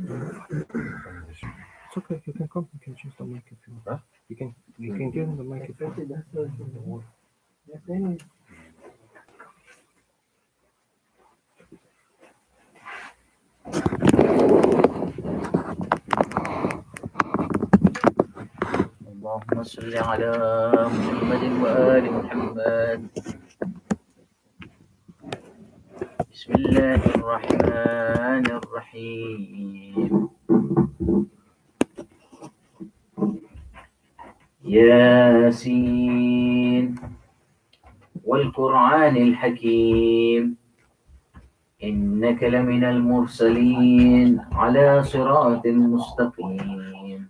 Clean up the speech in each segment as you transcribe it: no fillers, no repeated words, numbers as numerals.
It's okay. You can come. You can choose the mic if you want. Huh? You can give him the mic if you want. اللهم صل على محمد وآل محمد. بسم الله الرحمن الرحيم. ياسين والقرآن الحكيم إنك لمن المرسلين على صراط مستقيم.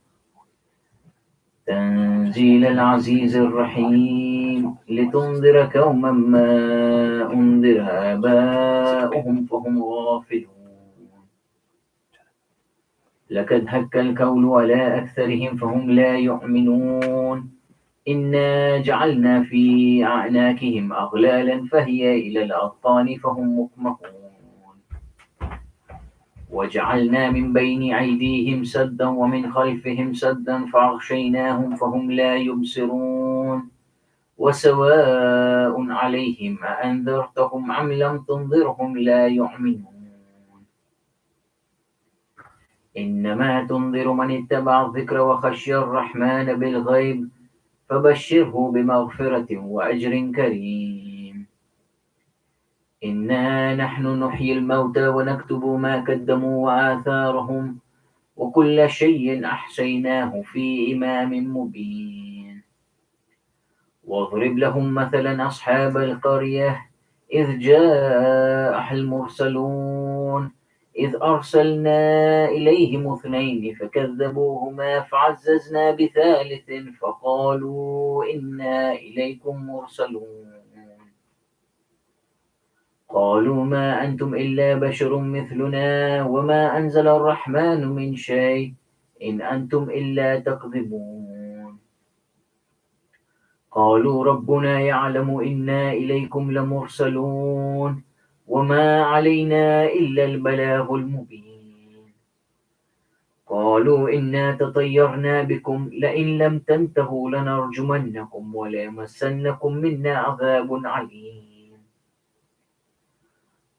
تنزيل العزيز الرحيم لتنذر قوما ما أنذر آباؤهم فهم غافلون. لقد هك القول على أكثرهم فهم لا يؤمنون. إنا جعلنا في أعناقهم أغلالا فهي إلى الأذقان فهم مقمحون. وجعلنا من بين أيديهم سدا ومن خلفهم سدا فأغشيناهم فهم لا يبصرون. وسواء عليهم أأنذرتهم أم لم تنذرهم لا يؤمنون. إنما تنذر من اتبع الذكر وخشي الرحمن بالغيب فبشره بمغفرة وأجر كريم. إنا نحن نحيي الموتى ونكتب ما قدموا وآثارهم وكل شيء أحصيناه في إمام مبين. واضرب لهم مثلا أصحاب القرية إذ جاء المرسلون إذ أرسلنا إليهم اثنين فكذبوهما فعززنا بثالث فقالوا إنا إليكم مرسلون. قالوا ما أنتم إلا بشر مثلنا وما أنزل الرحمن من شيء إن أنتم إلا تكذبون. قالوا ربنا يعلم إنا إليكم لمرسلون وما علينا إلا البلاغ المبين. قالوا إنا تطيرنا بكم لئن لم تنتهوا لنرجمنكم وليمسنكم منا عذاب عليم.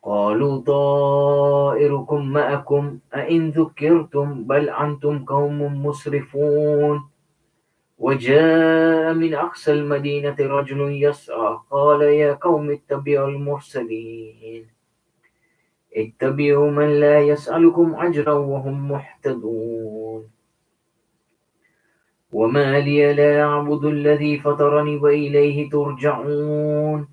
قالوا طائركم معكم أئن ذكرتم بل أنتم قوم مسرفون. وجاء من أقصى المدينة رجل يسعى قال يا قوم اتبعوا المرسلين اتبعوا من لا يسألكم أجرا وهم محتدون. وما لي لا أعبد الذي فطرني وإليه ترجعون.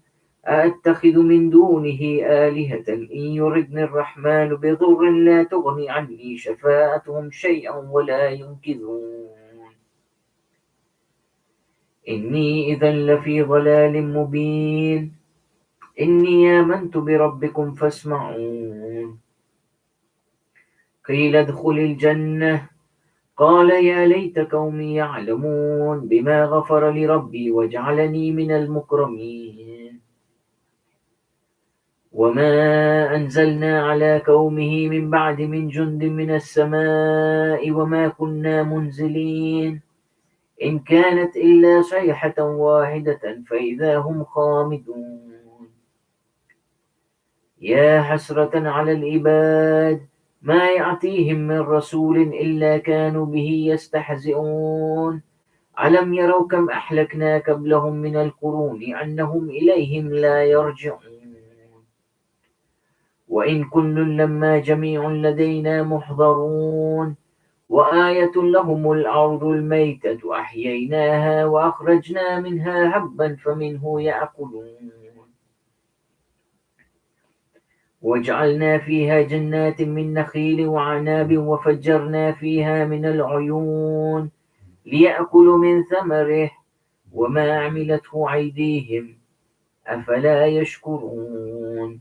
أأتخذ من دونه آلهة إن يردني الرحمن بضر لا تغني عني شفاعتهم شيئا ولا ينقذون. إني إذا لفي ضلال مبين. إني آمنت بربكم فاسمعون. قيل ادخل الجنة قال يا ليت قومي يعلمون بما غفر لربي وجعلني من المكرمين. وما أنزلنا على قومه من بعد من جند من السماء وما كنا منزلين إن كانت إلا صيحة واحدة فإذا هم خامدون. يا حسرة على العباد ما يأتيهم من رسول إلا كانوا به يستهزئون. ألم يروا كم أهلكنا قبلهم من القرون أنهم إليهم لا يرجعون. وإن كل لما جميع لدينا محضرون. وآية لهم الأرض الميتة أحييناها وأخرجنا منها هبا فمنه يأكلون. وجعلنا فيها جنات من نخيل وعناب وفجرنا فيها من العيون ليأكلوا من ثمره وما عملته أيديهم أفلا يشكرون.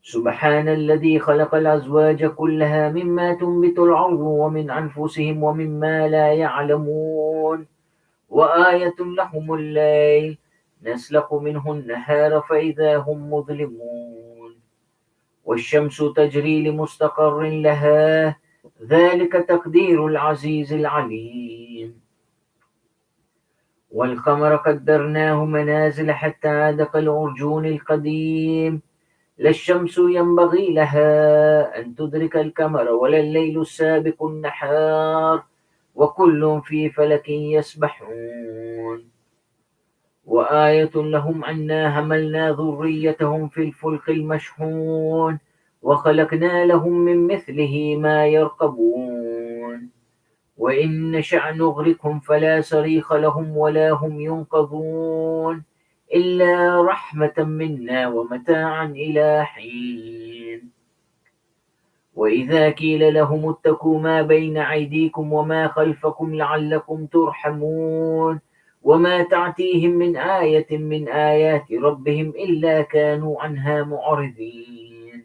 سبحان الذي خلق الأزواج كلها مما تنبت الأرض ومن أنفسهم ومما لا يعلمون. وآية لهم الليل نسلخ منه النهار فإذا هم مظلمون. والشمس تجري لمستقر لها ذلك تقدير العزيز العليم. والقمر قدرناه منازل حتى عاد كالعرجون القديم لا الشمس ينبغي لها أن تدرك القمر ولا الليل السابق النهار وكل في فلك يسبحون. وآية لهم أنا حملنا ذريتهم في الفلك المشحون وخلقنا لهم من مثله ما يركبون وإن نشأ نغرقهم فلا صريخ لهم ولا هم ينقذون إلا رحمة منا ومتاعا إلى حين. وإذا قيل لهم اتقوا ما بين أيديكم وما خلفكم لعلكم ترحمون وما تعتيهم من آية من آيات ربهم إلا كانوا عنها معرضين.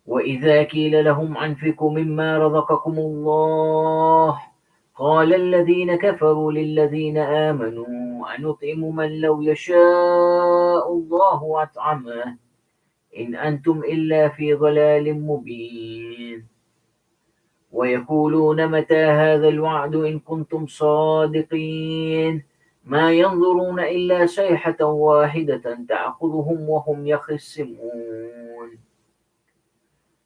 وإذا قيل لهم أنفقوا مما رزقكم الله قال الذين كفروا للذين آمنوا أنطعم من لو يشاء الله أطعمه إن أنتم إلا في ضلال مبين. ويقولون متى هذا الوعد إن كنتم صادقين ما ينظرون إلا صيحة واحدة تأخذهم وهم يخصمون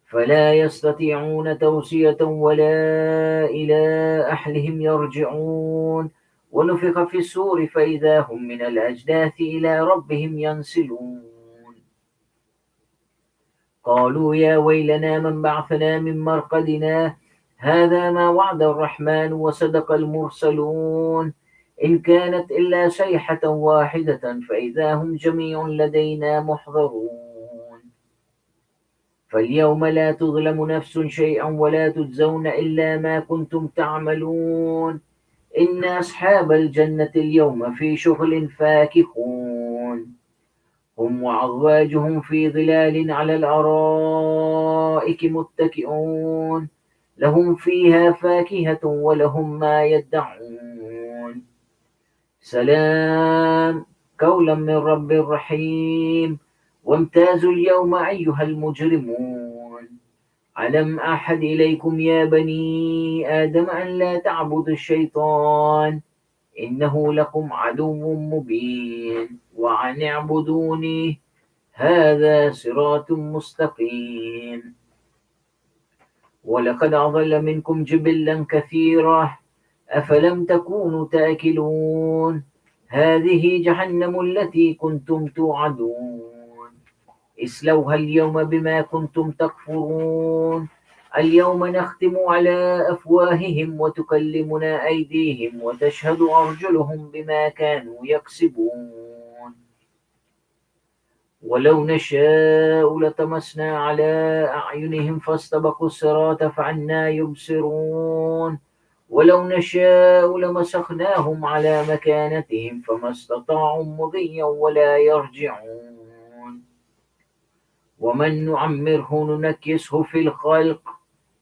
فلا يستطيعون توصية ولا إلى أهلهم يرجعون. ونفخ في السور فإذا هم من الأجداث إلى ربهم ينسلون. قالوا يا ويلنا من بعثنا من مرقدنا هذا ما وعد الرحمن وصدق المرسلون إن كانت إلا صيحة واحدة فإذا هم جميع لدينا محضرون. فاليوم لا تظلم نفس شيئا ولا تجزون إلا ما كنتم تعملون إن أصحاب الجنة اليوم في شغل فاكهون هم وأزواجهم في ظلال على الأرائك متكئون لهم فيها فاكهة ولهم ما يدعون سلام قولا من رب رحيم. وامتازوا اليوم أيها المجرمون ألم أحد إليكم يا بني آدم أن لا تعبدوا الشيطان إنه لكم عدو مبين وأن اعبدوني هذا صراط مستقيم. ولقد أضل منكم جبلا كثيرا أفلم تكونوا تأكلون هذه جهنم التي كنتم توعدون اسلوها اليوم بما كنتم تكفرون اليوم نختم على أفواههم وتكلمنا أيديهم وتشهد أرجلهم بما كانوا يكسبون. ولو نشاء لطمسنا على أعينهم فاستبقوا الصراط فعنا يبصرون ولو نشاء لمسخناهم على مكانتهم فما استطاعوا مضيا ولا يرجعون. ومن نعمره ننكسه في الخلق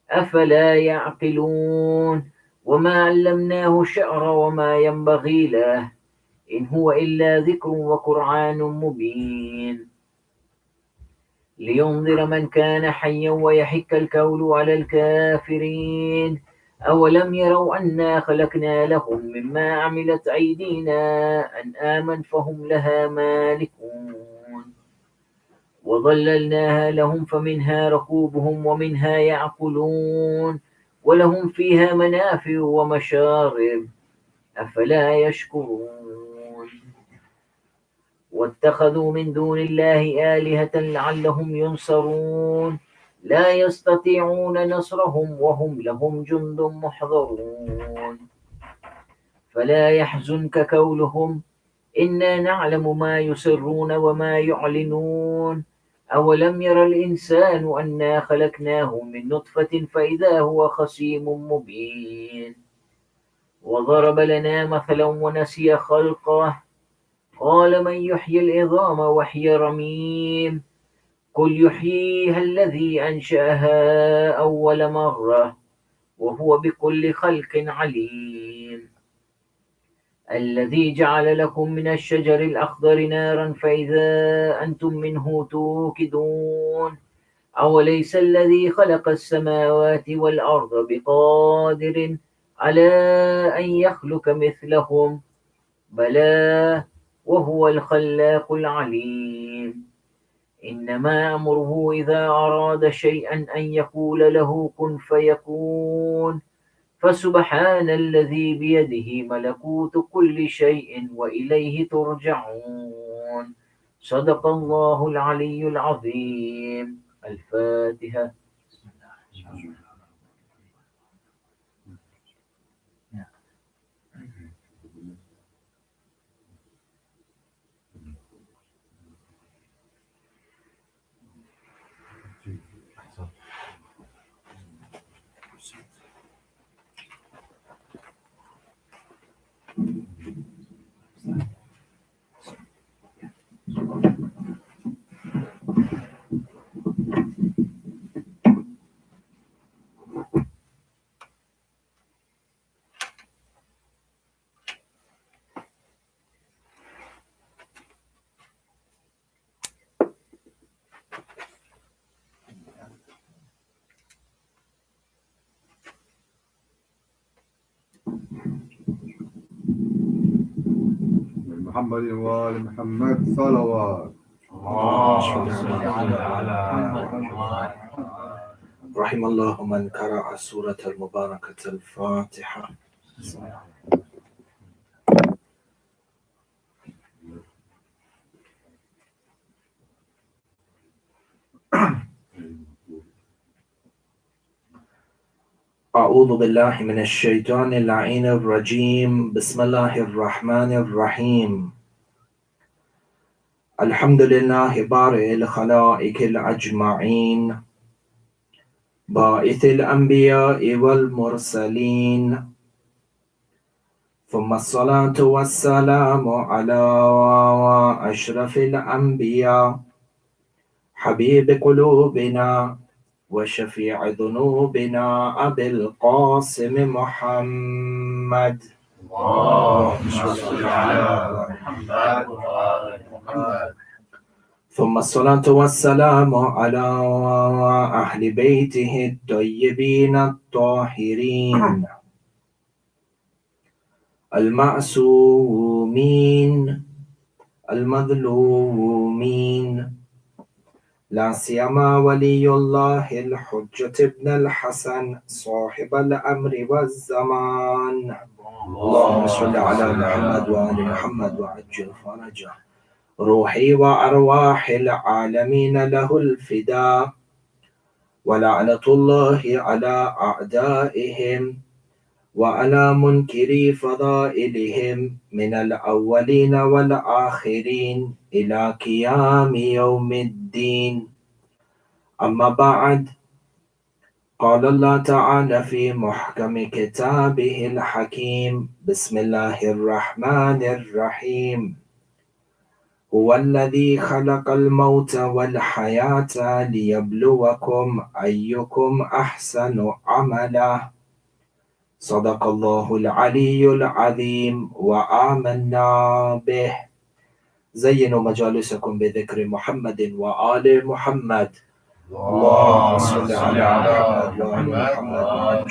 أفلا يعقلون وما علمناه الشعر وما ينبغي له إن هو إلا ذكر وقرآن مبين لينذر من كان حيا ويحك القول على الكافرين. أولم يروا أنا خلقنا لهم مما عملت أيدينا أنعاما فهم لها مالكون وظللناها لهم فمنها ركوبهم ومنها يأكلون ولهم فيها منافع ومشارب أفلا يشكرون. واتخذوا من دون الله آلهة لعلهم ينصرون لا يستطيعون نصرهم وهم لهم جند محضرون. فلا يحزنك قولهم إنا نعلم ما يسرون وما يعلنون أولم ير الإنسان أنا خلقناه من نطفة فإذا هو خصيم مبين. وضرب لنا مثلا ونسي خلقه قال من يحيي العظام وهي رميم قل يحييها الذي أنشأها أول مرة وهو بكل خلق عليم. الذي جعل لكم من الشجر الأخضر نارا فإذا أنتم منه توقدون أوليس الذي خلق السماوات والأرض بقادر على أن يخلق مثلهم بلى وهو الخلاق العليم إنما أمره إذا أراد شيئا أن يقول له كن فيكون فسبحان الذي بيده ملكوت كل شيء وإليه ترجعون صدق الله العلي العظيم الفاتحة. محمد وآل محمد صلوات. رحم الله من قرأ سورة المباركة الفاتحة. أعوذ بالله من الشيطان اللعين الرجيم. بسم الله الرحمن الرحيم. الحمد لله بارئ الخلائق الأجمعين باعث الأنبياء والمرسلين ثم الصلاة والسلام على أشرف الأنبياء حبيب قلوبنا وشفيع ذنوبنا أبي القاسم محمد. اللهم صل على محمد وآل محمد. ثم الصلاة والسلام على أهل بيته الطيبين الطاهرين المعصومين المظلومين لا سيما ولي الله الحجة ابن الحسن صاحب الأمر والزمان. اللهم صل على محمد وآل محمد وعجل فرجه. روحي وأرواح العالمين له الفداء ولعنة الله على أعدائهم وعلى منكري فضائلهم من الأولين والآخرين إلى قيام يوم الدين. أما بعد، قال الله تعالى في محكم كتابه الحكيم: بسم الله الرحمن الرحيم. هو الذي خلق الموت والحياة ليبلوكم أيكم أحسن عملا. صدق الله العلي العظيم وآمنا به. زينوا مجالسكم بذكر محمد وآل محمد. اللهم صل على محمد.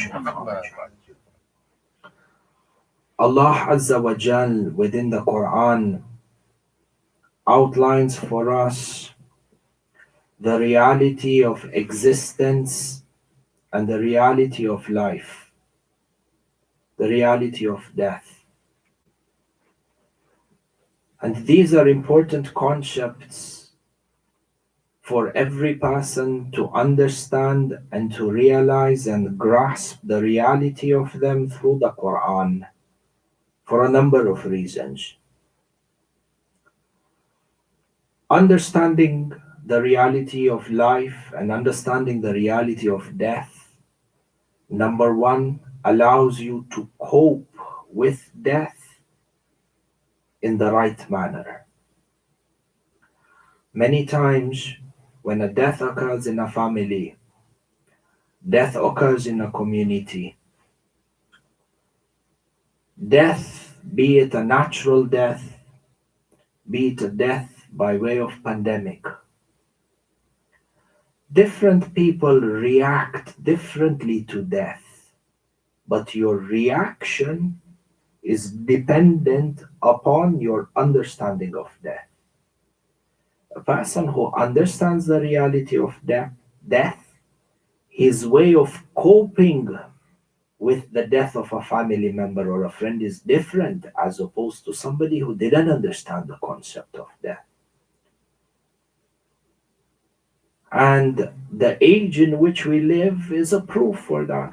Allah Azza wa Jal within the Quran outlines for us the reality of existence and the reality of life, the reality of death. And these are important concepts for every person to understand and to realize and grasp the reality of them through the Quran for a number of reasons. Understanding the reality of life and understanding the reality of death, number one, allows you to cope with death in the right manner. Many times when a death occurs in a family, death occurs in a community, death be it a natural death, be it a death by way of pandemic. Different people react differently to death, but your reaction is dependent upon your understanding of death. A person who understands the reality of death, his way of coping with the death of a family member or a friend is different as opposed to somebody who didn't understand the concept of death. And the age in which we live is a proof for that.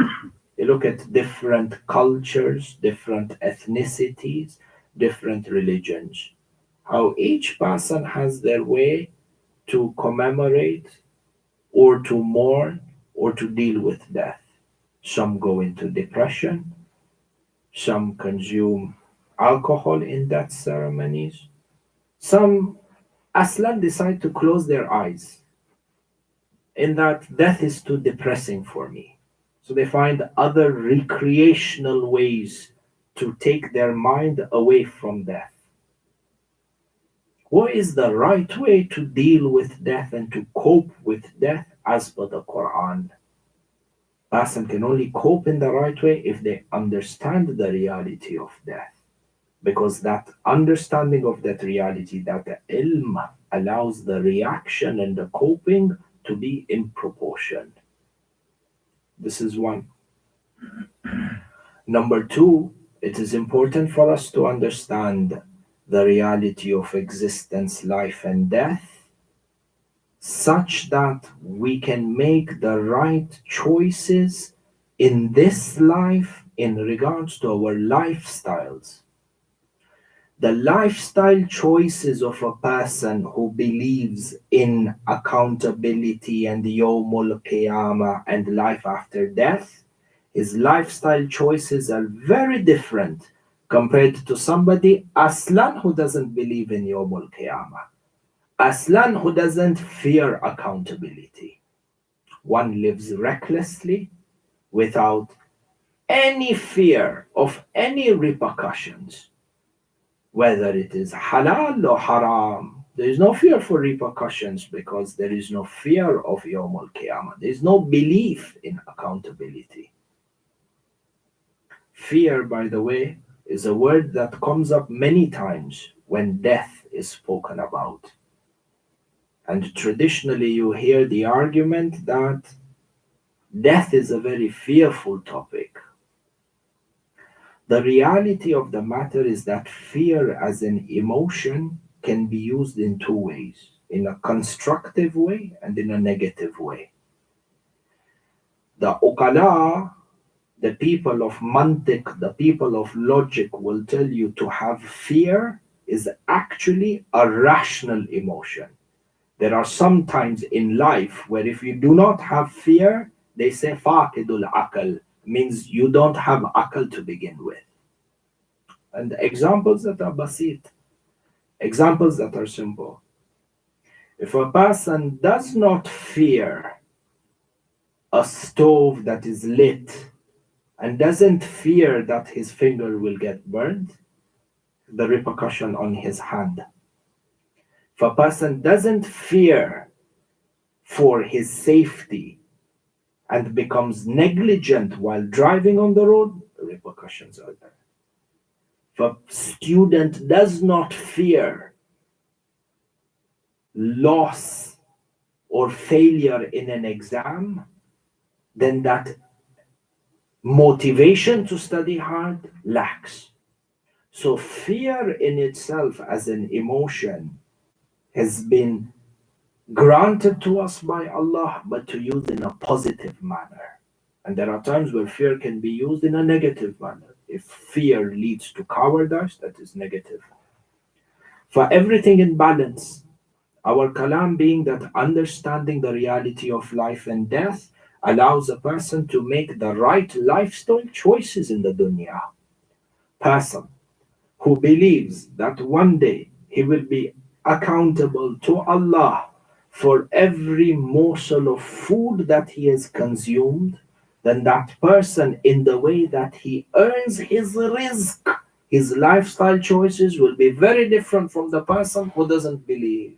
You look at different cultures, different ethnicities, different religions, how each person has their way to commemorate or to mourn or to deal with death. Some go into depression, some consume alcohol in death ceremonies, some aslan decide to close their eyes in that death is too depressing for me. So they find other recreational ways to take their mind away from death. What is the right way to deal with death and to cope with death as per the Quran? Person can only cope in the right way if they understand the reality of death. Because that understanding of that reality, that ilm, allows the reaction and the coping to be in proportion. This is one. Number two, it is important for us to understand the reality of existence, life, and death, such that we can make the right choices in this life in regards to our lifestyles. The lifestyle choices of a person who believes in accountability and Yawmul Qiyamah and life after death, his lifestyle choices are very different compared to somebody aslan who doesn't believe in Yawmul Qiyamah, aslan who doesn't fear accountability. One lives recklessly without any fear of any repercussions. Whether it is halal or haram, there is no fear for repercussions because there is no fear of Yawmul Qiyamah. There is no belief in accountability. Fear, by the way, is a word that comes up many times when death is spoken about. And traditionally, you hear the argument that death is a very fearful topic. The reality of the matter is that fear as an emotion can be used in two ways, in a constructive way and in a negative way. The uqala, the people of mantiq, the people of logic will tell you to have fear is actually a rational emotion. There are some times in life where if you do not have fear, they say faqidul aql, means you don't have aql to begin with. And examples that are basit, examples that are simple. If a person does not fear a stove that is lit and doesn't fear that his finger will get burned, the repercussion on his hand. If a person doesn't fear for his safety and becomes negligent while driving on the road, the repercussions are there. If a student does not fear loss or failure in an exam, then that motivation to study hard lacks. So fear in itself as an emotion has been granted to us by Allah, but to use in a positive manner. And there are times where fear can be used in a negative manner. If fear leads to cowardice, that is negative. For everything in balance, our kalam being that understanding the reality of life and death allows a person to make the right lifestyle choices in the dunya. Person who believes that one day he will be accountable to Allah for every morsel of food that he has consumed, then that person, in the way that he earns his rizq, His lifestyle choices will be very different from the person who doesn't believe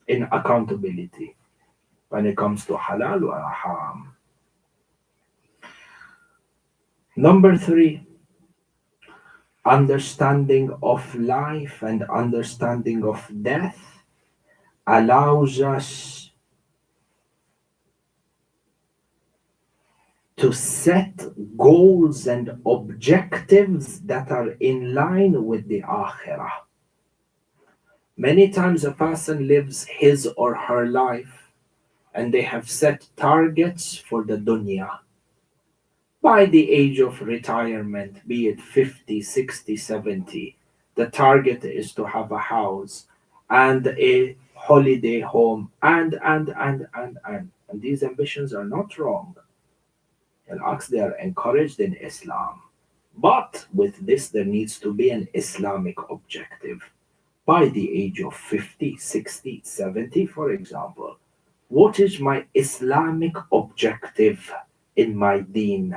in accountability when it comes to halal or haram. Number 3, understanding of life and understanding of death allows us to set goals and objectives that are in line with the akhirah. Many times a person lives his or her life and they have set targets for the dunya. By the age of retirement, be it 50, 60, 70, the target is to have a house and a holiday home and these ambitions are not wrong. They are encouraged in Islam. But with this, there needs to be an Islamic objective. By the age of 50, 60, 70, for example, what is my Islamic objective in my deen?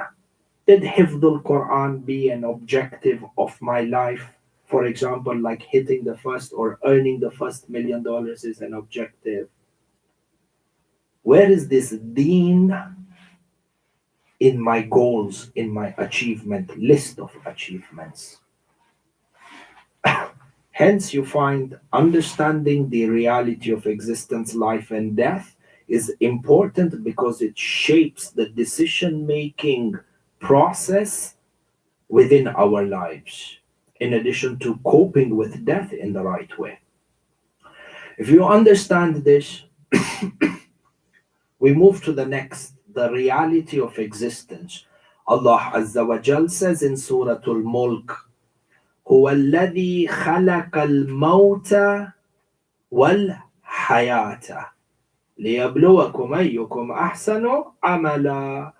Did Hifdul Quran be an objective of my life? For example, like hitting the first or earning the first $1 million is an objective. Where is this deen in my goals, in my achievement list of achievements? Hence, you find understanding the reality of existence, life, and death is important because it shapes the decision making process within our lives, in addition to coping with death in the right way. If you understand this, we move to the next, the reality of existence. Allah Azza wa Jal says in Surah Al-Mulk, هو الذي خلق الموت والحياة ليبلوكم أيكم أحسن عملا.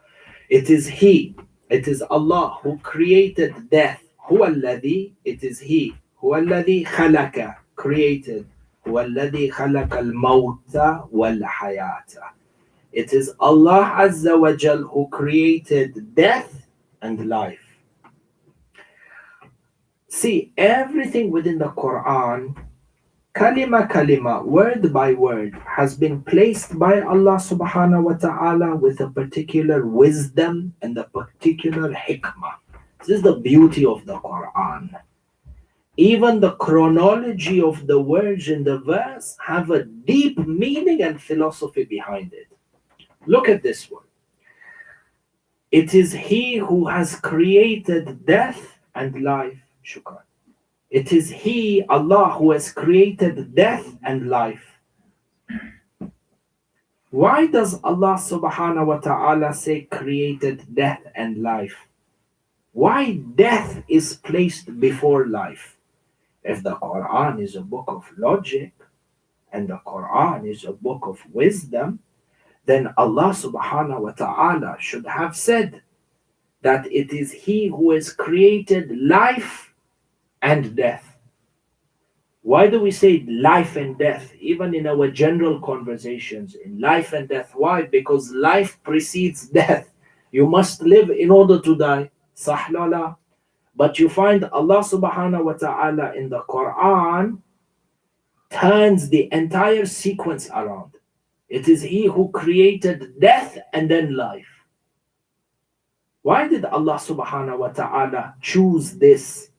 It is He, it is Allah who created death. هو الذي, it is He. هو الذي خلق, created. هو الذي خلق الموت والحياة. It is Allah Azza wa Jal who created death and life. See, everything within the Quran, kalima kalima, word by word, has been placed by Allah subhanahu wa ta'ala with a particular wisdom and a particular hikmah. This is the beauty of the Quran. Even the chronology of the words in the verse have a deep meaning and philosophy behind it. Look at this one. It is He who has created death and life. Shukran. It is He, Allah, who has created death and life. Why does Allah subhanahu wa ta'ala say created death and life? Why death is placed before life? If the Quran is a book of logic and the Quran is a book of wisdom, then Allah subhanahu wa ta'ala should have said that it is He who has created life and death. Why do we say life and death? Even in our general conversations, in life and death. Why? Because life precedes death. You must live in order to die. Sah la la. But you find Allah subhanahu wa ta'ala in the Quran turns the entire sequence around. It is He who created death and then life. Why did Allah subhanahu wa ta'ala choose this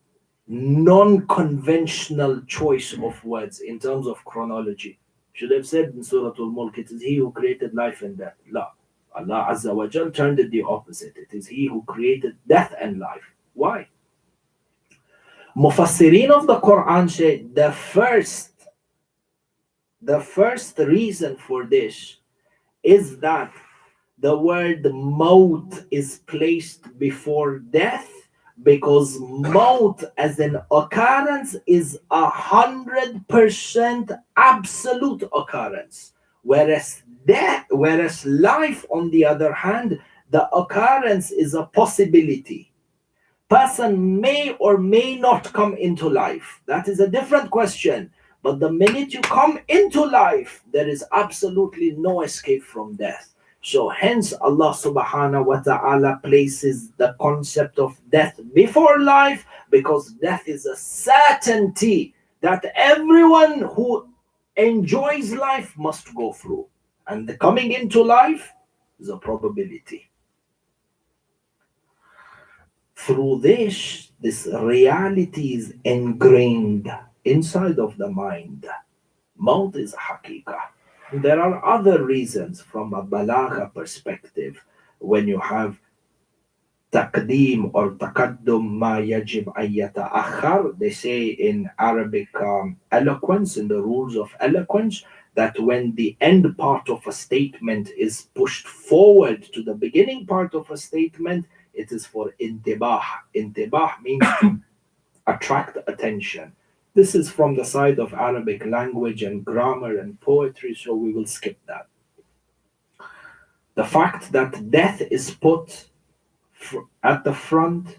non-conventional choice of words in terms of chronology? Should have said in Surah Al-Mulk, it is He who created life and death. La. Allah Azza wa Jal turned it the opposite. It is He who created death and life. Why? Mufassirin of the Quran say the first reason for this is that the word maut is placed before death because maut as an occurrence is 100% absolute occurrence, whereas life, on the other hand, the occurrence is a possibility. Person may or may not come into life. That is a different question. But the minute you come into life, there is absolutely no escape from death. So hence Allah subhanahu wa ta'ala places the concept of death before life, because death is a certainty that everyone who enjoys life must go through. And the coming into life is a probability. Through this reality is ingrained inside of the mind. Maut is haqiqah. There are other reasons from a balagha perspective when you have taqdeem or taqaddum ma yajib an yata'akhar. They say in Arabic eloquence, in the rules of eloquence, that when the end part of a statement is pushed forward to the beginning part of a statement, it is for intibah. Intibah means to attract attention. This is from the side of Arabic language and grammar and poetry, so we will skip that. The fact that death is put at the front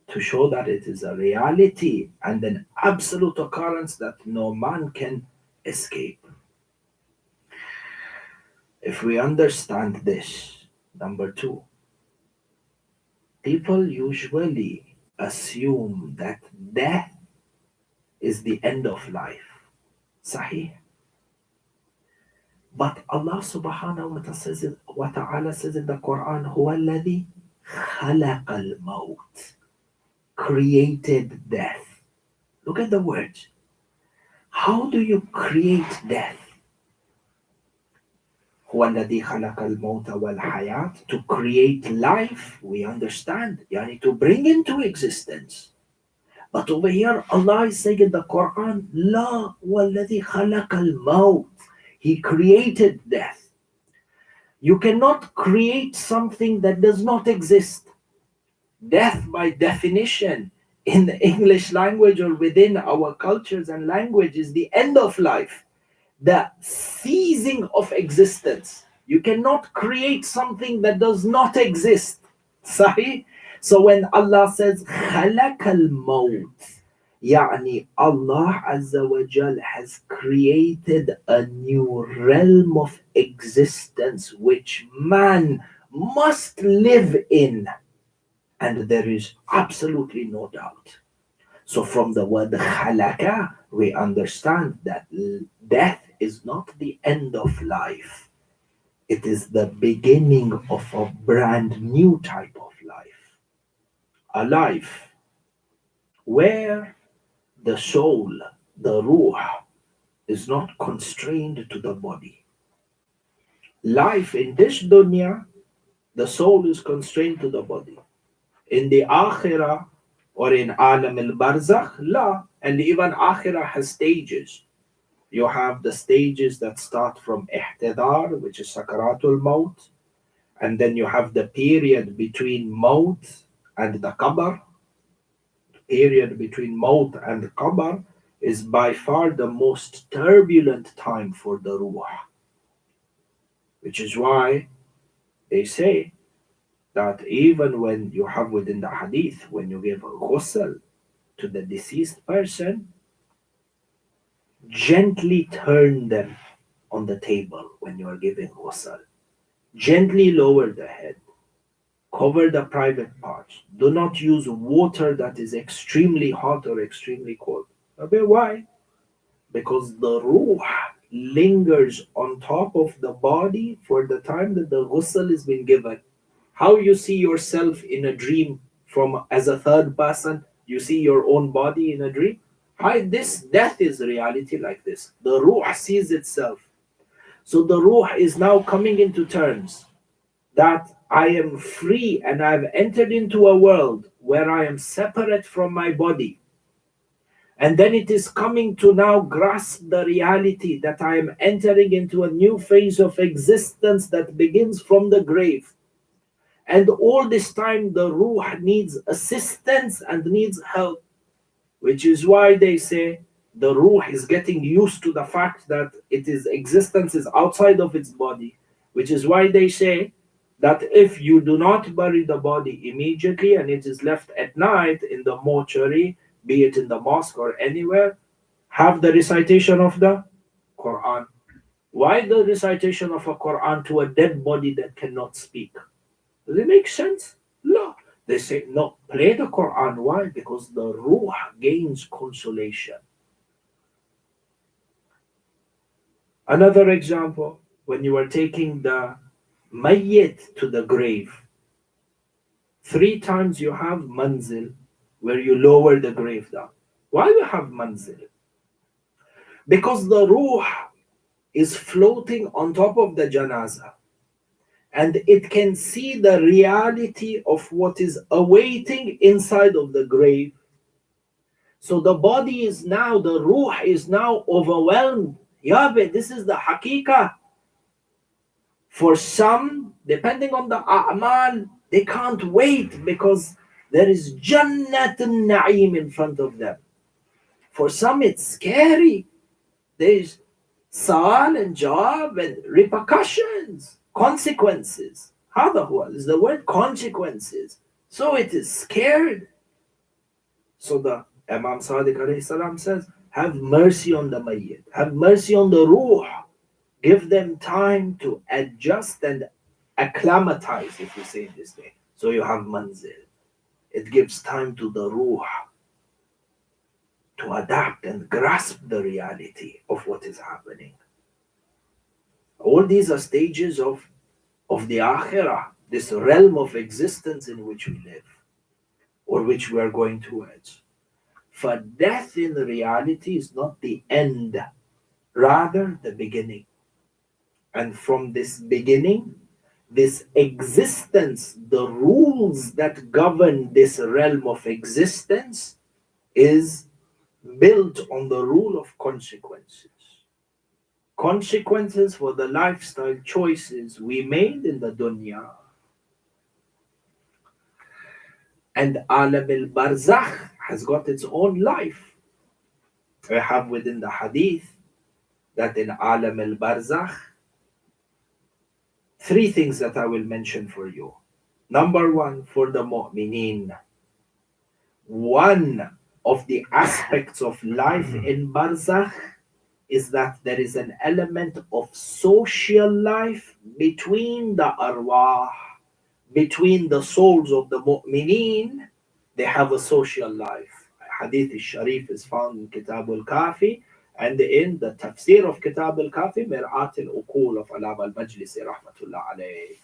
to show that it is a reality and an absolute occurrence that no man can escape. If we understand this, number two, people usually assume that death is the end of life. Sahih. But Allah subhanahu wa ta'ala says in the Quran, هُوَ الَّذِي خَلَقَ الْمَوْتِ, created death. Look at the words. How do you create death? هُوَ الَّذِي خَلَقَ الْمَوْتَ وَالْحَيَاةِ, to create life, we understand, yani to bring into existence. But over here, Allah is saying in the Quran, La walladhi khalaqal maut. He created death. You cannot create something that does not exist. Death, by definition, in the English language or within our cultures and language, is the end of life, the ceasing of existence. You cannot create something that does not exist. Sahih? So when Allah says khalaqal maut, yani Allah Azza wa Jal has created a new realm of existence which man must live in, and there is absolutely no doubt. So from the word khalaqa, we understand that death is not the end of life. It is the beginning of a brand new type of life. A life where the soul, the ruh, is not constrained to the body. Life in this dunya, the soul is constrained to the body. In the akhirah or in alam al-barzakh, la. And even akhirah has stages. You have the stages that start from ihtidar, which is sakaratul maut, and then you have the period between maut and the qabr. Period between maut and qabr is by far the most turbulent time for the ruh, which is why they say that even when you have within the hadith, when you give ghusl to the deceased person, gently turn them on the table when you are giving ghusl. Gently lower the head. Cover the private parts. Do not use water that is extremely hot or extremely cold. Okay, why? Because the ruh lingers on top of the body for the time that the ghusl is being given. How you see yourself in a dream from as a third person, you see your own body in a dream. This death is reality like this. The ruh sees itself. So the ruh is now coming into terms that I am free and I've entered into a world where I am separate from my body. And then it is coming to now grasp the reality that I am entering into a new phase of existence that begins from the grave. And all this time the ruh needs assistance and needs help, which is why they say the ruh is getting used to the fact that existence is outside of its body, which is why they say that if you do not bury the body immediately and it is left at night in the mortuary, be it in the mosque or anywhere, have the recitation of the Quran. Why the recitation of a Quran to a dead body that cannot speak? Does it make sense? No. They say, no, play the Quran. Why? Because the ruh gains consolation. Another example, when you are taking the mayyit to the grave, 3 times you have manzil, where you lower the grave down. Why we have manzil? Because the ruh is floating on top of the janazah, and it can see the reality of what is awaiting inside of the grave. So the body is now, the ruh is now overwhelmed. Yabe, this is the hakika. For some, depending on the a'mal, they can't wait because there is Jannat al-Na'im in front of them. For some, it's scary. There's sal and jawab and repercussions, consequences. Hada huwa is the word consequences. So it is scared. So the Imam Sadiq alayhi salam says, have mercy on the mayyit, have mercy on the ruh. Give them time to adjust and acclimatize, if you say it this way. So you have manzil. It gives time to the ruh to adapt and grasp the reality of what is happening. All these are stages of the akhirah, this realm of existence in which we live, or which we are going towards. For death in reality is not the end, rather the beginning. And from this beginning, this existence, the rules that govern this realm of existence is built on the rule of consequences. Consequences for the lifestyle choices we made in the dunya. And Alam al-Barzakh has got its own life. We have within the hadith that in Alam al-Barzakh, 3 things that I will mention for you. Number 1, for the mu'mineen. One of the aspects of life in Barzakh is that there is an element of social life between the arwah, between the souls of the mu'mineen. They have a social life. Hadith al-Sharif is found in Kitab al-Kafi, and in the tafsir of Kitab al-Kafi, Mir'at al-Uqul of Allama al-Majlis, rahmatullah alayh.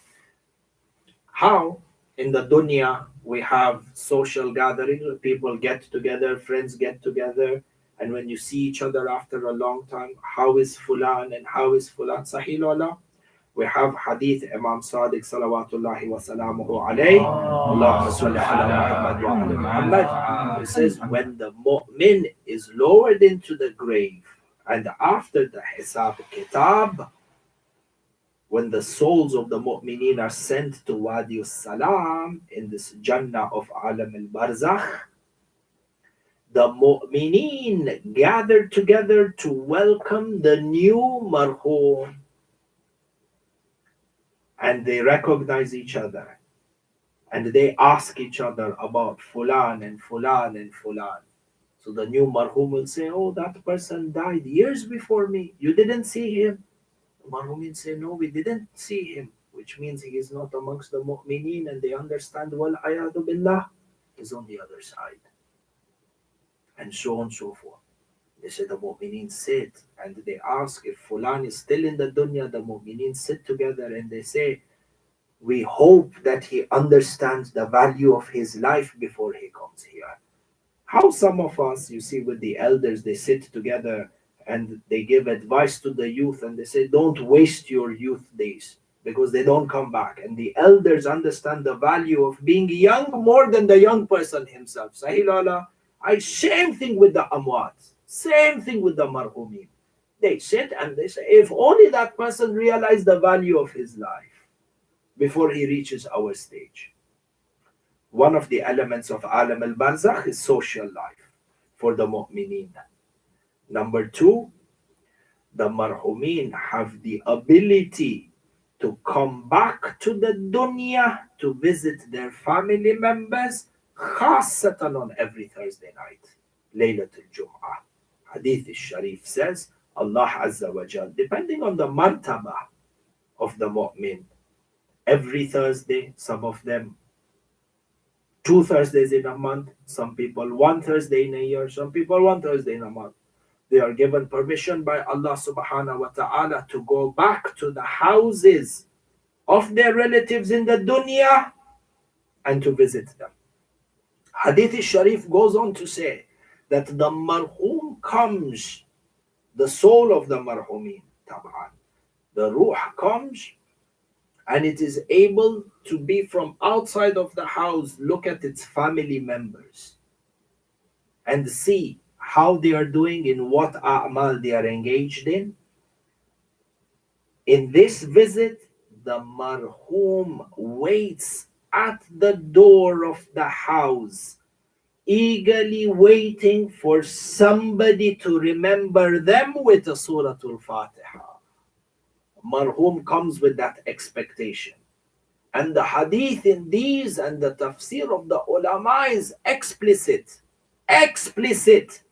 How in the dunya we have social gatherings, people get together, friends get together, and when you see each other after a long time, how is Fulan and how is Fulan? Sahih wala? We have hadith Imam Sadiq salawatullahi wa salamuhu alayhi. Allahumma salli ala Muhammad wa ala Muhammad. It says, when the mu'min is lowered into the grave, and after the hisab kitab, when the souls of the mu'mineen are sent to Wadi Salam in this Jannah of Alam al-Barzakh, the mu'mineen gather together to welcome the new Marhum. And they recognize each other. And they ask each other about Fulan and Fulan and Fulan. So the new Marhum will say, oh, that person died years before me. You didn't see him. Marhumin say, no, we didn't see him, which means he is not amongst the mu'mineen, and they understand, wal ayadu billah, is on the other side. And so on and so forth. They say the mu'mineen sit, and they ask if Fulan is still in the dunya. The mu'mineen sit together and they say, we hope that he understands the value of his life before he comes here. How some of us, you see, with the elders, they sit together and they give advice to the youth, and they say, don't waste your youth days because they don't come back. And the elders understand the value of being young more than the young person himself. Sahih lala. Same thing with the amwat, same thing with the marhumin. They sit and they say, if only that person realized the value of his life before he reaches our stage. One of the elements of Alam al-Barzakh is social life for the mu'mineen. Number 2, the marhumin have the ability to come back to the dunya to visit their family members, khasatan on every Thursday night, Laylatul Jum'ah. Hadith al-Sharif says, Allah Azza wa Jal, depending on the martaba of the mu'min, every Thursday, some of them 2 Thursdays in a month, some people 1 Thursday in a year, some people 1 Thursday in a month. They are given permission by Allah subhanahu wa ta'ala to go back to the houses of their relatives in the dunya and to visit them. Hadith Sharif goes on to say that the marhum comes, the soul of the marhumin, tab'an, the ruh comes and it is able to be from outside of the house, look at its family members and see how they are doing, in what a'mal they are engaged in. In this visit, the marhum waits at the door of the house, eagerly waiting for somebody to remember them with a Suratul Fateha. Marhum comes with that expectation. And the hadith in these and the tafsir of the ulama is explicit. Explicit.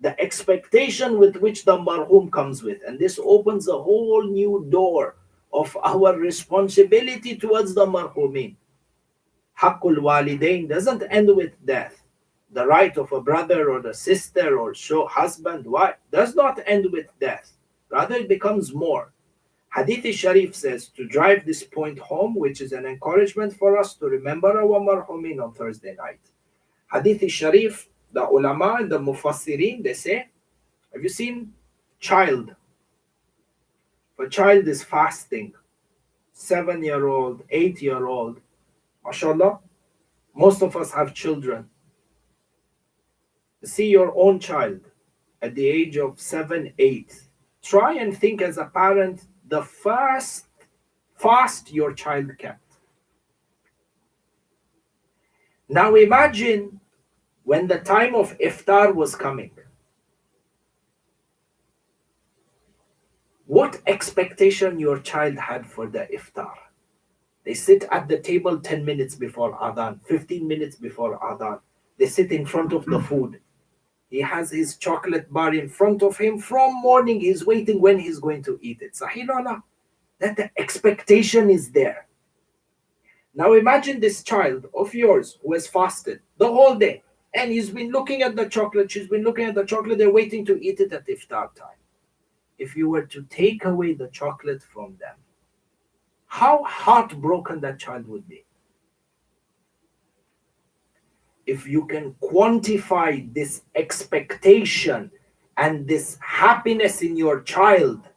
The expectation with which the marhum comes with. And this opens a whole new door of our responsibility towards the marhumin. Haqqul walidain doesn't end with death. The right of a brother or a sister or husband, wife, does not end with death. Rather, it becomes more. Hadith Sharif says, to drive this point home, which is an encouragement for us to remember our marhumin on Thursday night. Hadith Sharif, the ulama and the mufassirin, they say, have you seen child? If a child is fasting, 7-year-old, 8-year-old, mashallah, most of us have children. See your own child at the age of 7, 8. Try and think as a parent the first fast your child kept. Now imagine when the time of iftar was coming. What expectation your child had for the iftar? They sit at the table 10 minutes before adhan, 15 minutes before adhan. They sit in front of the food. He has his chocolate bar in front of him. From morning, he's waiting when he's going to eat it. Sahih, that the expectation is there. Now imagine this child of yours who has fasted the whole day. And he's been looking at the chocolate. She's been looking at the chocolate. They're waiting to eat it at iftar time. If you were to take away the chocolate from them, how heartbroken that child would be. If you can quantify this expectation and this happiness in your child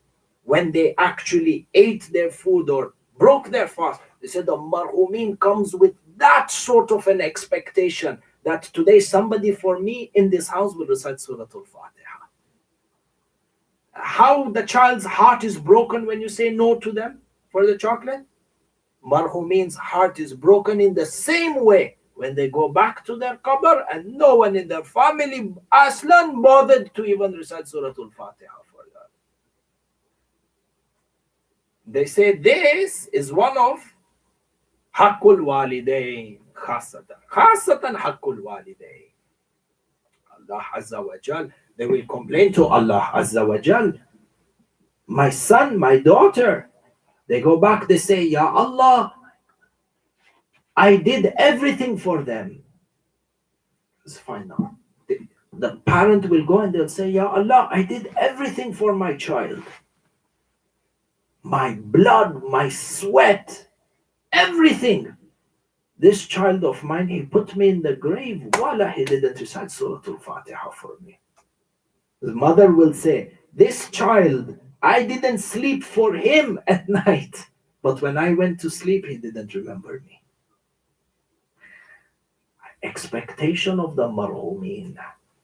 when they actually ate their food or broke their fast, they said the marhumin comes with that sort of an expectation that today somebody for me in this house will recite Suratul Fateha. How the child's heart is broken when you say no to them for the chocolate. Marhumin's heart is broken in the same way when they go back to their qabr and no one in their family aslan bothered to even recite Suratul Fateha for them. They say this is one of Haqqul Walidain khasatan. Khasatan Haqqul Walidain. Allah Azza wa Jal, they will complain to Allah Azza wa Jal, my son, my daughter. They go back, they say, Ya Allah, I did everything for them. It's fine now. The parent will go and they'll say, Ya Allah, I did everything for my child. My blood, my sweat, everything. This child of mine, he put me in the grave. Wallah, he didn't recite Suratul Fatiha for me. The mother will say, this child, I didn't sleep for him at night. But when I went to sleep, he didn't remember me. Expectation of the marhumin.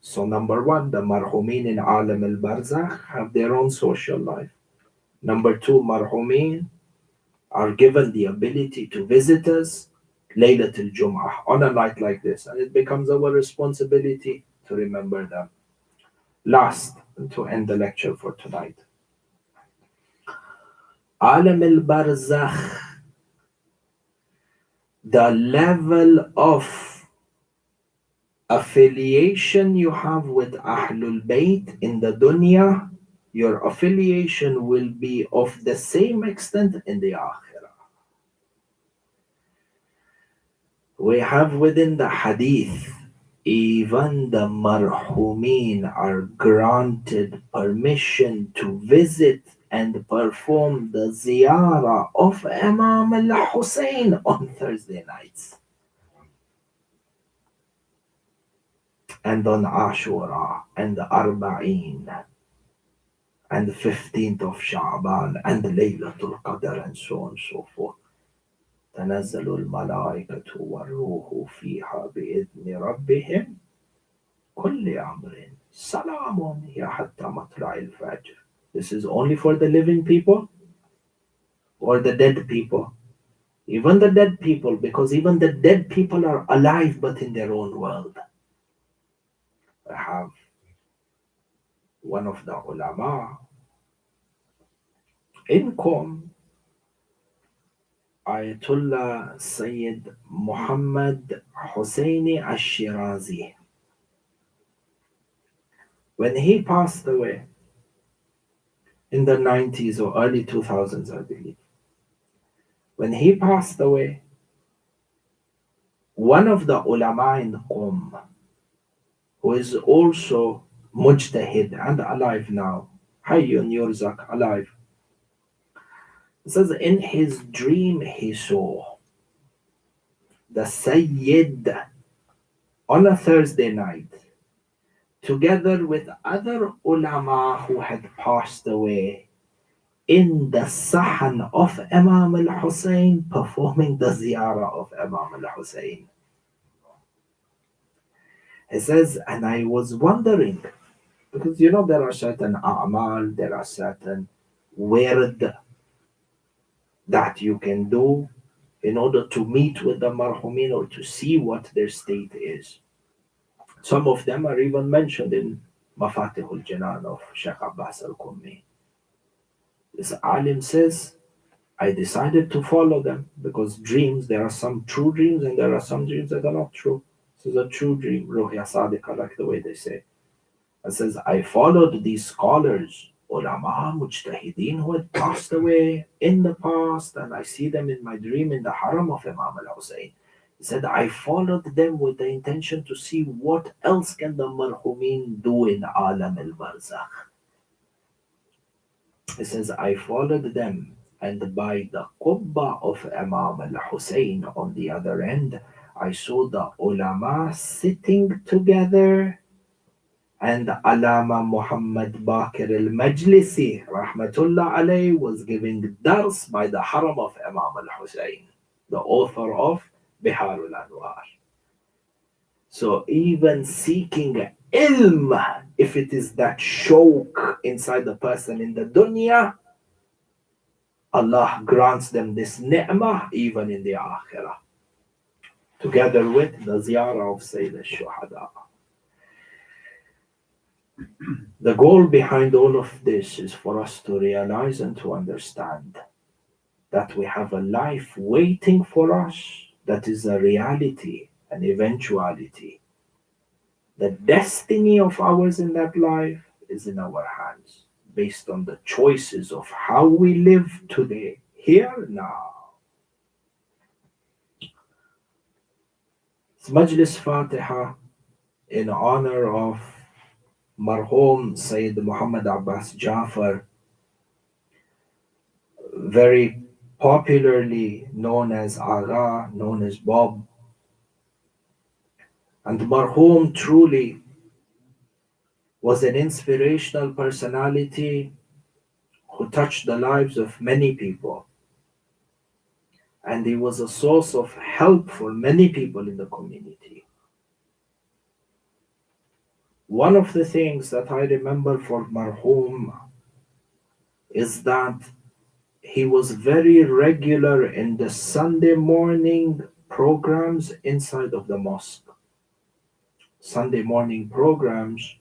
So number one, the marhumin in alam al-barzakh have their own social life. Number two, marhumin are given the ability to visit us Laylatul Jum'ah on a night like this, and it becomes our responsibility to remember them. Last, to end the lecture for tonight, alam al-barzakh, the level of affiliation you have with Ahlul Bayt in the dunya your affiliation will be of the same extent in the Akhirah. We have within the hadith, even the marhumin are granted permission to visit and perform the ziyarah of Imam al-Hussein on Thursday nights and on Ashura and Arba'een and the 15th of Sha'ban and Laylatul Qadr and so on and so forth. تنزل الملائكة والروح فيها بإذن ربهم كل أمر سلام هي حتى مطلع الفجر. This is only for the living people or the dead people? Even the dead people, because even the dead people are alive but in their own world. I have one of the ulama in Qom, Ayatollah Sayid Mohamed Husseini al-Shirazi. When he passed away in the 90s or early 2000s, I believe, when he passed away, one of the ulama in Qom, who is also mujtahid and alive now, Hayyun Yurzak, alive, says in his dream he saw the Sayid on a Thursday night together with other ulama who had passed away in the Sahan of Imam al-Hussein performing the ziyarah of Imam al-Hussein. He says, and I was wondering, because there are certain a'mal, there are certain wird that you can do in order to meet with the marhumin or to see what their state is. Some of them are even mentioned in Mafatihul Jinan of Sheikh Abbas al-Qummi. This alim says, I decided to follow them because dreams, there are some true dreams and there are some dreams that are not true. This is a true dream, Ruhya Sadiqa, like the way they say. It says, I followed these scholars, ulama, mujtahideen who had passed away in the past, and I see them in my dream in the haram of Imam al-Hussein. He said, I followed them with the intention to see what else can the marhumin do in alam al-barzakh. He says, I followed them, and by the qubba of Imam al-Hussein on the other end, I saw the ulama sitting together, and Alama Muhammad Bakir al-Majlisi, rahmatullah alayh, was giving dars by the haram of Imam al-Hussein, the author of Bihar al-Anwar. So even seeking ilm, if it is that shawk inside the person in the dunya, Allah grants them this ni'mah even in the akhirah, together with the ziyarah of Sayyid al-Shuhada. The goal behind all of this is for us to realize and to understand that we have a life waiting for us that is a reality, an eventuality. The destiny of ours in that life is in our hands, based on the choices of how we live today, here, now. It's Majlis Fateha in honor of Marhum Sayid Muhammad Abbas Jaffer, very popularly known as Agha, known as Bob. And Marhum truly was an inspirational personality who touched the lives of many people. And he was a source of help for many people in the community. One of the things that I remember for Marhum is that he was very regular in the Sunday morning programs inside of the mosque. Sunday morning programs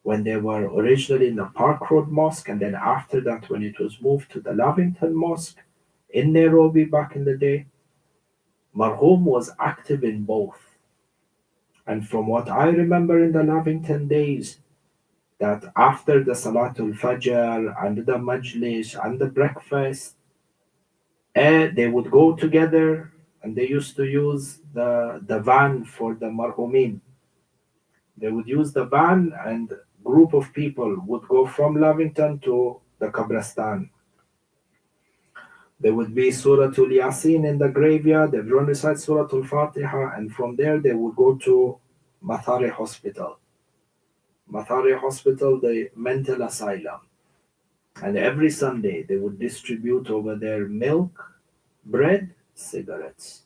when they were originally in the Park Road Mosque, and then after that when it was moved to the Lavington Mosque in Nairobi back in the day, Marhum was active in both. And from what I remember in the Lavington days, that after the Salatul Fajr and the Majlis and the breakfast, they would go together, and they used to use the van for the Marhumin. They would use the van, and group of people would go from Lavington to the Kabristan. There would be Suratul Yasin in the graveyard. Everyone recites Suratul Fateha, and from there they would go to Mathare Hospital. Mathare Hospital, the mental asylum. And every Sunday they would distribute over there milk, bread, cigarettes.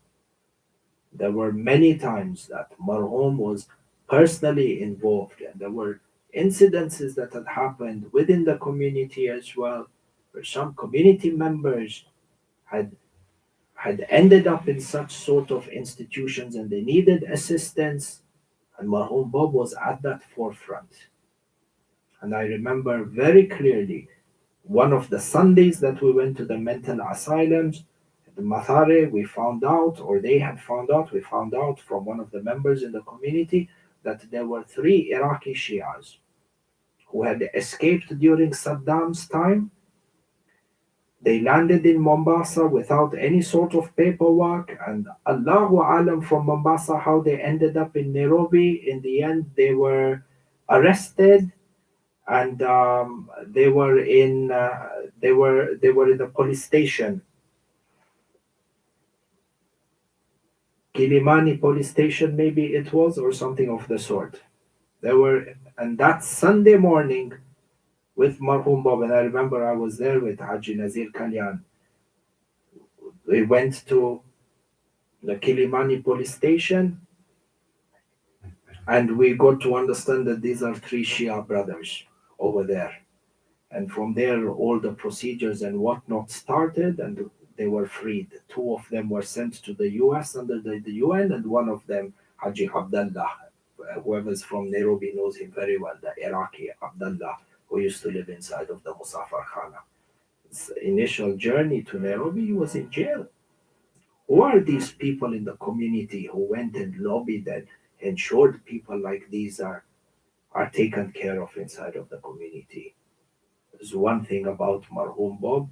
There were many times that Marhum was personally involved, and there were incidences that had happened within the community as well, where some community members had ended up in such sort of institutions and they needed assistance, and Marhum Bob was at that forefront. And I remember very clearly one of the Sundays that we went to the mental asylums, the Mathare, we found out, or they had found out, we found out from one of the members in the community that there were 3 Iraqi Shias who had escaped during Saddam's time. They landed in Mombasa without any sort of paperwork, and Allahu Alam from Mombasa how they ended up in Nairobi. In the end, they were arrested, and they were in the police station, Kilimani police station, maybe it was, or something of the sort. They were, and that Sunday morning, with Marhum Bob, and I remember I was there with Haji Nazir Kalyan. We went to the Kilimani police station, and we got to understand that these are 3 Shia brothers over there. And from there, all the procedures and whatnot started, and they were freed. 2 of them were sent to the US under the UN, and one of them, Haji Abdullah, whoever's from Nairobi knows him very well, the Iraqi Abdullah, who used to live inside of the Musafar Khana. His initial journey to Nairobi, he was in jail. Who are these people in the community who went and lobbied and ensured people like these are taken care of inside of the community? There's one thing about Marhum Bob,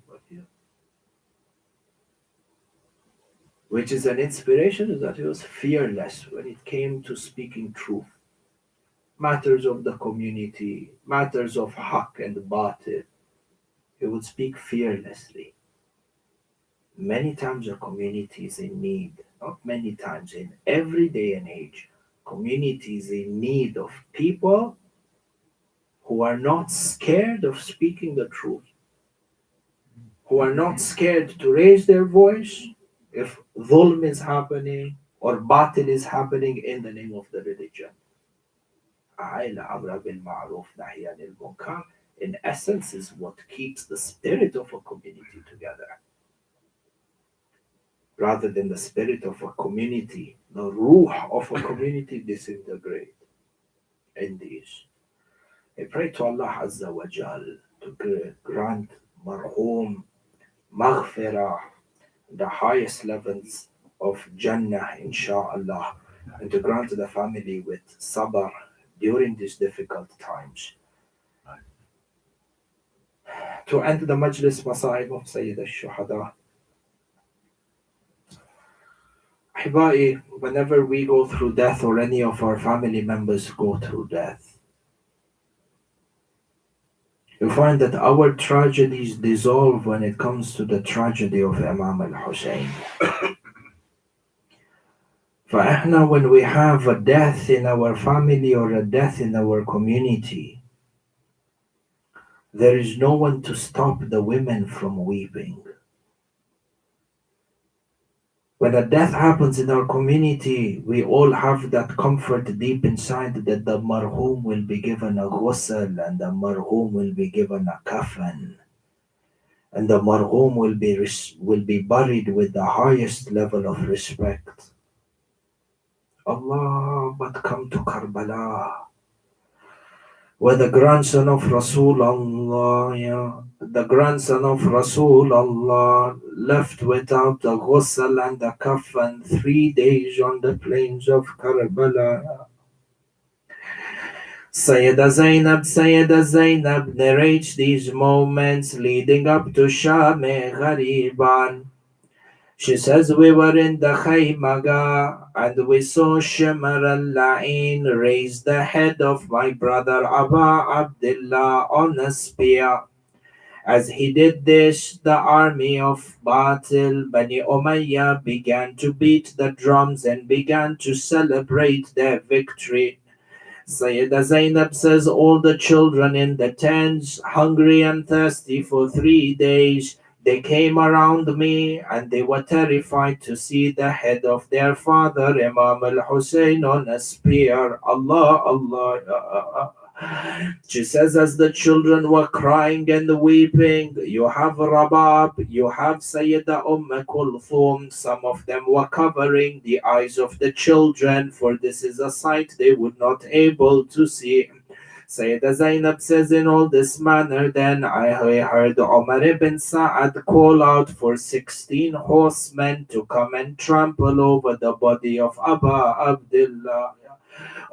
which is an inspiration, is that he was fearless when it came to speaking truth. Matters of the community, matters of haq and batil, he would speak fearlessly. Many times a community is in need, not many times, in every day and age, community is in need of people who are not scared of speaking the truth, who are not scared to raise their voice if dhulm is happening or batil is happening in the name of the religion. In essence, is what keeps the spirit of a community together. Rather than the spirit of a community, the ruh of a community disintegrate in these. I pray to Allah Azza wa Jal to grant Marhum maghfirah, the highest levels of Jannah, inshaAllah, and to grant the family with sabr during these difficult times. To end the Majlis Masa'ib of Sayyid al-Shuhada. Ahba'i, whenever we go through death or any of our family members go through death, you find that our tragedies dissolve when it comes to the tragedy of Imam al-Hussein. فإحنا, when we have a death in our family or a death in our community, there is no one to stop the women from weeping. When a death happens in our community, we all have that comfort deep inside that the marhum will be given a ghusl, and the marhum will be given a kafan, and the marhum will be buried with the highest level of respect. Allah, but come to Karbala, where the grandson of Rasulullah, the grandson of Rasulullah left without the ghusl and the kafan 3 days on the plains of Karbala. Sayyida Zainab narrates these moments leading up to Shame Ghariban. She says, we were in the Khaymaga and we saw Shimar al-La'in raise the head of my brother Aba Abdullah on a spear. As he did this, the army of Batil Bani Umayyah began to beat the drums and began to celebrate their victory. Sayyida Zainab says all the children in the tents, hungry and thirsty for 3 days, they came around me and they were terrified to see the head of their father, Imam al-Hussein, on a spear. Allah, Allah. She says, as the children were crying and weeping, you have Rabab, you have Sayyida Kulthum. Some of them were covering the eyes of the children, for this is a sight they would not able to see. Sayyida Zainab says, in all this manner, then I heard Umar ibn Sa'ad call out for 16 horsemen to come and trample over the body of Aba Abdullah.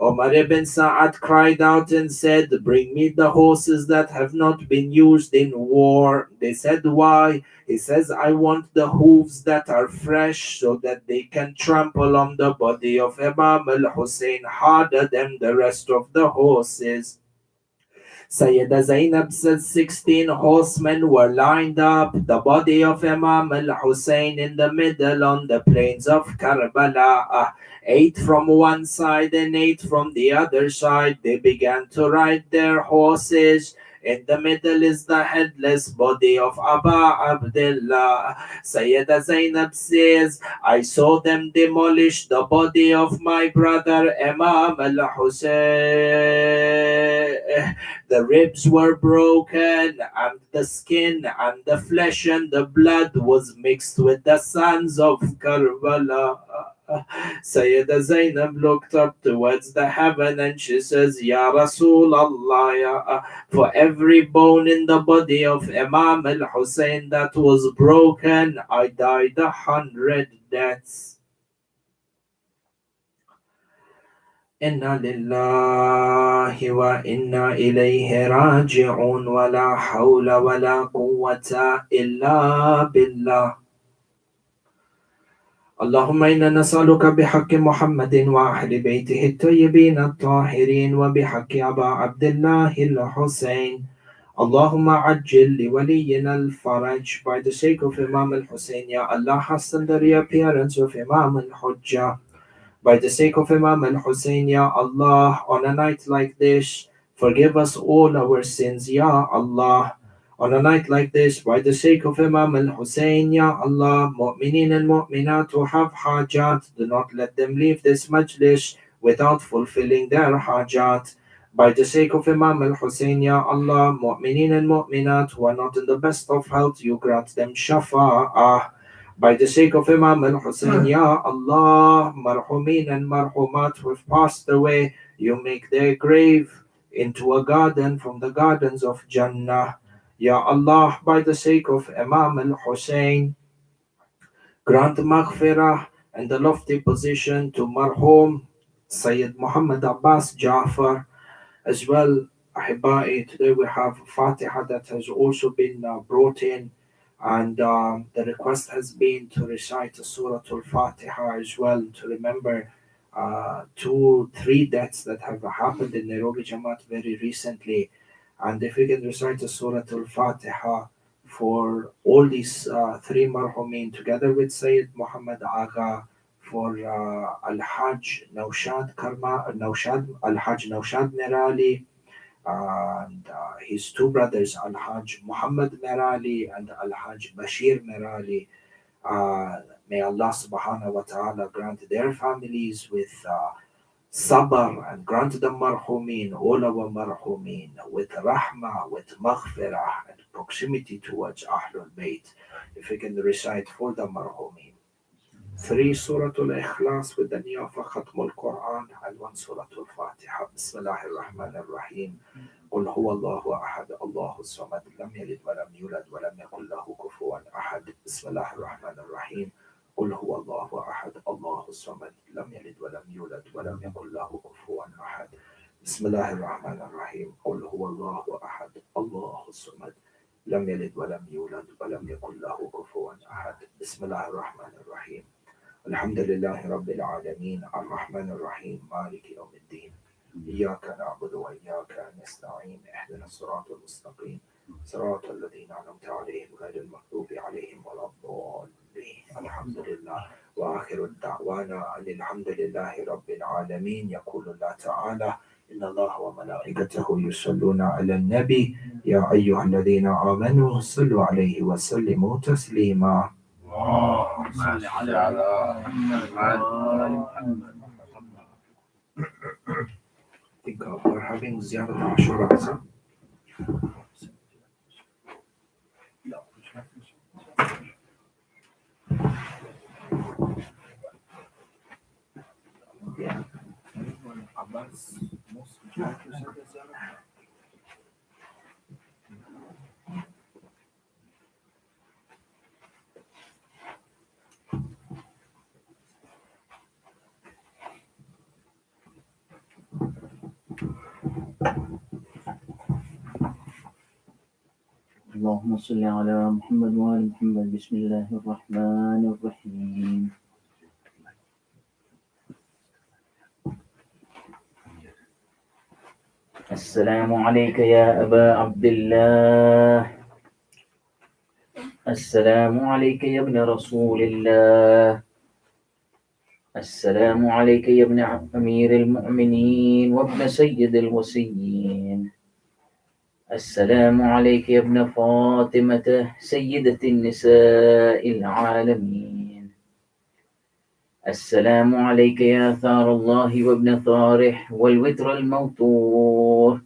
Omar ibn Sa'ad cried out and said, bring me the horses that have not been used in war. They said, why? He says, I want the hooves that are fresh so that they can trample on the body of Imam al-Hussein harder than the rest of the horses. Sayyida Zainab says 16 horsemen were lined up, the body of Imam al-Hussein in the middle on the plains of Karbala. 8 from one side and 8 from the other side. They began to ride their horses. In the middle is the headless body of Aba Abdullah. Sayyida Zainab says, I saw them demolish the body of my brother Imam al-Hussein. The ribs were broken, and the skin and the flesh and the blood was mixed with the sands of Karbala. Sayyida Zainab looked up towards the heaven and she says, Ya Rasulullah, for every bone in the body of Imam al-Hussein that was broken, I died 100 deaths. Inna lillahi wa inna ilayhi raji'un wa la hawla wa la quwwata illa billah. اللهم إنا نسألك بحق محمد وأهل بيته الطيبين الطاهرين وبحق أبا عبد الله الحسين اللهم عجل لولينا الفرج. By the sake of Imam al-Hussein, Ya Allah, hasten the reappearance of Imam al-Hujjah. By the sake of Imam al-Hussein, Ya Allah, on a night like this, forgive us all our sins, Ya Allah. On a night like this, by the sake of Imam al-Hussein, Ya Allah, mu'mineen and mu'minat who have hajat, do not let them leave this majlis without fulfilling their hajat. By the sake of Imam al-Hussein, Ya Allah, mu'mineen and mu'minat who are not in the best of health, you grant them shafa'ah. By the sake of Imam al-Hussein, Ya Allah, marhumin and marhumat who have passed away, you make their grave into a garden from the gardens of Jannah. Ya Allah, by the sake of Imam al-Hussein, grant maghfirah and the lofty position to Marhum Sayid Mohamed Abbas Jaffer. As well, Ahibai, today we have Fateha that has also been brought in, and the request has been to recite Surah Al-Fatiha as well, to remember 2-3 deaths that have happened in Nairobi Jamaat very recently. And if we can recite Surah Al-Fatiha for all these 3 marhumin together with Sayyid Muhammad Agha, for Al-Hajj Naushad Al-Hajj Naushad Merali, and his 2 brothers, Al-Hajj Muhammad Merali and Al-Hajj Bashir Merali. May Allah subhanahu wa ta'ala grant their families with sabr and grant the marhumin, all our marhumin, with rahmah, with maghfirah and proximity towards Ahlul Bayt. If we can recite for the marhumin 3 Surah Al-Ikhlas with the niyyah of Khatm al-Quran and 1 Surah Al-Fatiha. Bismillahir Rahmanir Rahim. قل هو الله أحد الله الصمد لم يلد ولم يولد ولم يكن له كفوا أحد. بسم الله الرحمن الرحيم. قل هو الله أحد الله الصمد لم يلد ولم يولد ولم يكن له كفوا أحد. بسم الله الرحمن الرحيم قل هو الله أحد الله الصمد لم يلد ولم يولد ولم يكن له كفوا أحد بسم الله الرحمن الرحيم الحمد لله رب العالمين الرحمن الرحيم مالك يوم الدين إياك نعبد وإياك نستعين اهدنا الصراط المستقيم صراط الذين أنعمت عليهم غير المغضوب عليهم ولا الضالين الحمد لله وآخر الدعوانا أن الحمد لله رب العالمين. يقول الله تعالى إن الله وملائكته يصلون على النبي يا أيها الذين آمنوا صلوا عليه وسلموا تسليما. اللهم صل على محمد وآل محمد. I think we're having Ziyarat Ashura. Yeah. Abbas, اللهم صل على محمد وآل محمد. بسم الله الرحمن الرحيم. السلام عليك يا أبا عبد الله. السلام عليك يا ابن رسول الله. السلام عليك يا ابن أمير المؤمنين وابن سيد الوصيين. السلام عليك يا ابن فاطمة سيدة النساء العالمين. السلام عليك يا ثار الله وابن ثارح والوتر الموتور.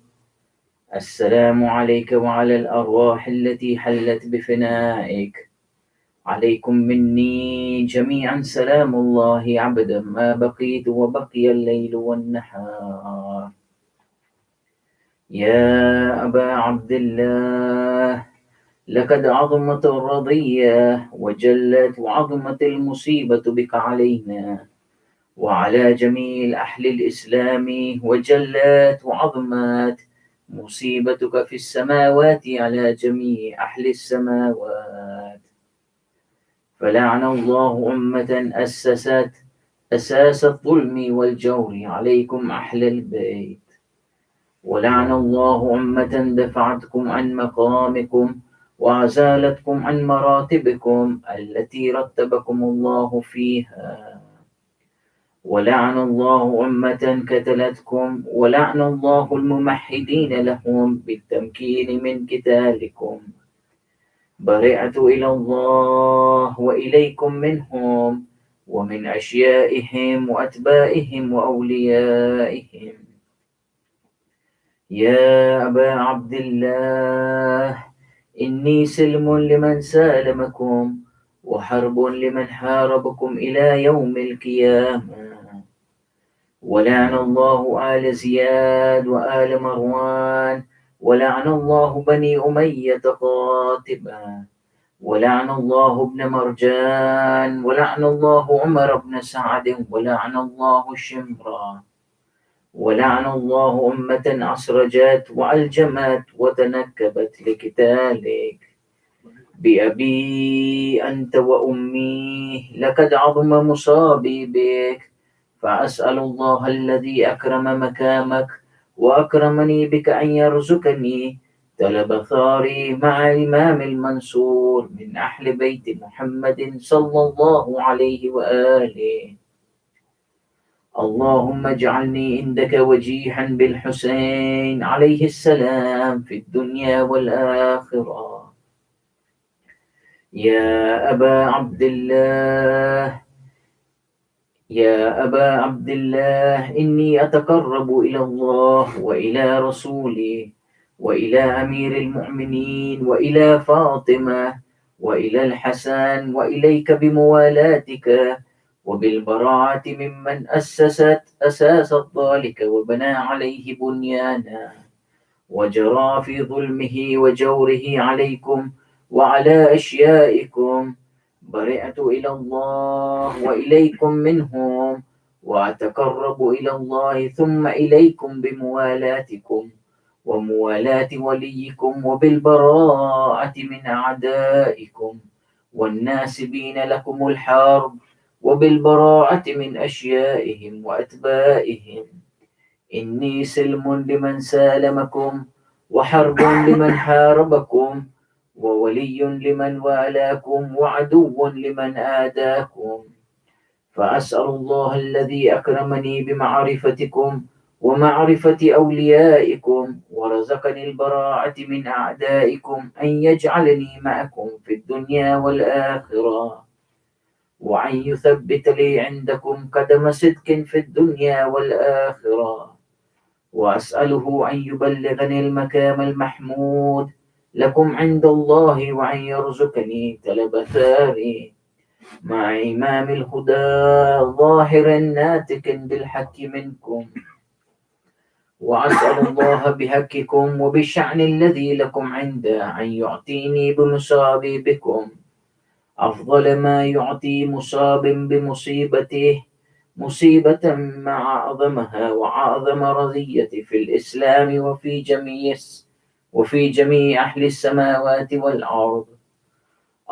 السلام عليك وعلى الأرواح التي حلت بفنائك. عليكم مني جميعا سلام الله عبدا ما بقيت وبقي الليل والنهار. يا أبا عبد الله لقد عظمت الرضية وجلت وعظمت المصيبة بك علينا وعلى جميع أهل الإسلام وجلت وعظمت مصيبتك في السماوات على جميع أهل السماوات. فلعن الله أمة أسست أساس الظلم والجور عليكم أهل البيت. ولعن الله أمة دفعتكم عن مقامكم وأزالتكم عن مراتبكم التي رتبكم الله فيها. ولعن الله أمة كتلتكم ولعن الله الممحدين لهم بالتمكين من قتالكم. برئت إلى الله وإليكم منهم ومن أشيائهم وأتباعهم وأوليائهم. يا أبا عبد الله إني سلم لمن سالمكم وحرب لمن حاربكم إلى يوم القيامة. ولعن الله آل زياد وآل مروان ولعن الله بني أمية قاتبا. ولعن الله ابن مرجان ولعن الله عمر بن سعد ولعن الله شمرا. ولعن الله أمة أسرجت وألجمت وتنكبت لقتالك. بأبي أنت وأمي لقد عظم مصابي بك. فأسأل الله الذي أكرم مكامك وأكرمني بك أن يرزقني طلب ثاري مع الإمام المنصور من أهل بيت محمد صلى الله عليه وآله. اللهم اجعلني عندك وجيها بالحسين عليه السلام في الدنيا والآخرة. يا أبا عبد الله يا أبا عبد الله إني أتقرب إلى الله وإلى رسوله وإلى أمير المؤمنين وإلى فاطمة وإلى الحسن وإليك بموالاتك وبالبراءة ممن أسست أساس ذلك وبنى عليه بنيانا وجرى في ظلمه وجوره عليكم وعلى أشيائكم. برئت إلى الله وإليكم منهم وأتقرب إلى الله ثم إليكم بموالاتكم وموالاة وليكم وبالبراءة من أعدائكم والناسبين لكم الحرب وبالبراءة من أشيائهم وأتبائهم. إني سلم لمن سالمكم وحرب لمن حاربكم وولي لمن والاكم وعدو لمن آداكم. فأسأل الله الذي أكرمني بمعرفتكم ومعرفة أوليائكم ورزقني البراءة من أعدائكم أن يجعلني معكم في الدنيا والآخرة وأن يثبت لي عندكم قدم صدق في الدنيا والآخرة. وأسأله أن يبلغني المكام المحمود لكم عند الله وأن يرزقني طلب ثاري مع إمام الهدى ظاهر ناتق بالحق منكم. وأسأل الله بحقكم وبالشأن الذي لكم عنده أن يعطيني بمصابي بكم أفضل ما يعطي مصاب بمصيبته مصيبة مع أعظمها وأعظم رضية في الإسلام وفي جميع أهل السماوات والأرض.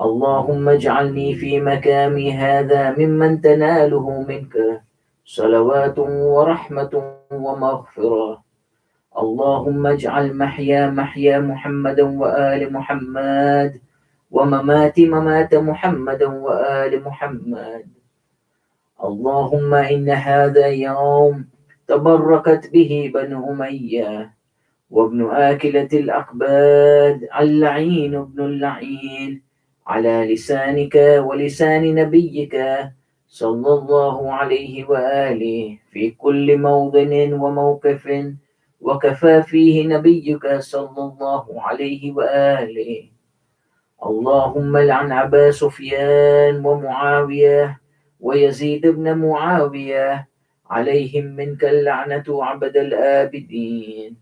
اللهم اجعلني في مكامي هذا ممن تناله منك صلوات ورحمة ومغفرة. اللهم اجعل محيا محمد وآل محمد وممات محمد وآل محمد. اللهم إن هذا يوم تبركت به بنو أمية وابن آكلة الأقباد اللعين ابن اللعين على لسانك ولسان نبيك صلى الله عليه وآله في كل موطن وموقف وكفى فيه نبيك صلى الله عليه وآله. اللهم لعن أبا سفيان ومعاوية ويزيد بن معاوية عليهم منك اللعنة عبد الآبدين.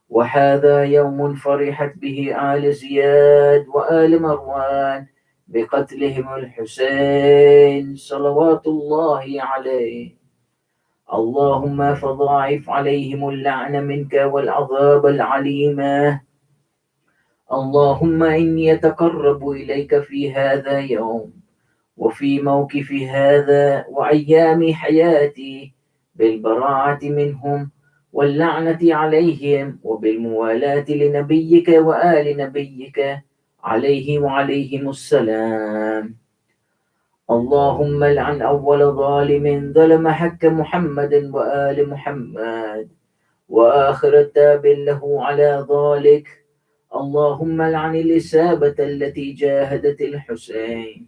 وهذا يوم فرحت به آل زياد وآل مروان بقتلهم الحسين صلوات الله عليه. اللهم فضاعف عليهم اللعن منك والعذاب العليمة. اللهم إني أتقرب إليك في هذا يوم وفي موقف هذا وأيام حياتي بالبراعة منهم واللعنة عليهم وبالموالاة لنبيك وآل نبيك عليه وعليهم السلام. اللهم لعن أول ظالم ظلم حق محمد وآل محمد وآخر التاب له على ذلك. اللهم لعن الإسابة التي جاهدت الحسين